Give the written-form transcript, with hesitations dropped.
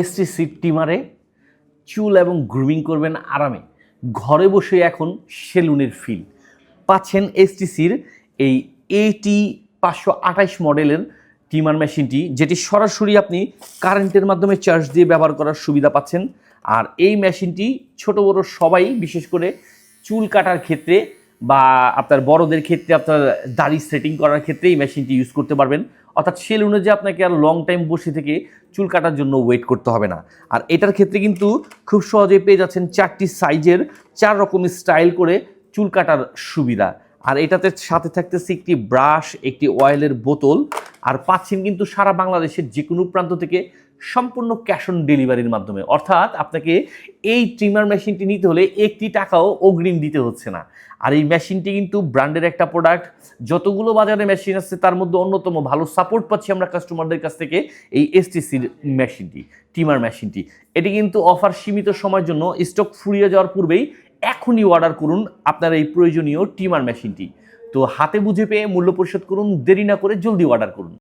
STC ট্রিমারে চুল এবং grooming করবেন আরামে, ঘরে বসে এখন সেলুনের ফিল পাচ্ছেন। এসটিসির এই AT528 মডেলের ট্রিমার মেশিনটি, যেটি সরাসরি আপনি কারেন্টের মাধ্যমে চার্জ দিয়ে ব্যবহার করার সুবিধা পাচ্ছেন। আর এই মেশিনটি ছোট বড় সবাই, বিশেষ করে চুল কাটার ক্ষেত্রে বা আপনার বড়দের ক্ষেত্রে, আপনার দাড়ি সেটিং করার ক্ষেত্রে এই মেশিনটি ইউজ করতে পারবেন। অর্থাৎ সেলুনে যে আপনাকে আর লং টাইম বসে থেকে চুল কাটার জন্য ওয়েট করতে হবে না। আর এটার ক্ষেত্রে কিন্তু খুব সহজেই পেয়ে যাচ্ছেন 4টি সাইজের 4 রকমের স্টাইল করে চুল কাটার সুবিধা। আর এটাতে সাথে থাকতেছে একটি ব্রাশ, একটি অয়েলের বোতল, আর পাচ্ছেন কিন্তু সারা বাংলাদেশের যে কোনো প্রান্ত থেকে সম্পূর্ণ ক্যাশ অন ডেলিভারির মাধ্যমে। অর্থাৎ আপনাকে এই ট্রিমার মেশিনটি নিতে হলে একটি টাকাও অগ্রিম দিতে হচ্ছে না। আর এই মেশিনটি কিন্তু ব্র্যান্ডের একটা প্রোডাক্ট। যতগুলো বাজারে মেশিন আছে তার মধ্যে অন্যতম ভালো সাপোর্ট পাচ্ছি আমরা কাস্টমারদের কাছ থেকে এই এসটিসির মেশিনটি, ট্রিমার মেশিনটি। এটি কিন্তু অফার সীমিত সময়ের জন্য, স্টক ফুরিয়ে যাওয়ার পূর্বেই এখনই অর্ডার করুন আপনার এই প্রয়োজনীয় ট্রিমার মেশিনটি। তো হাতে বুঝে পেয়ে মূল্য পরিশোধ করুন, দেরি না করে জলদি অর্ডার করুন।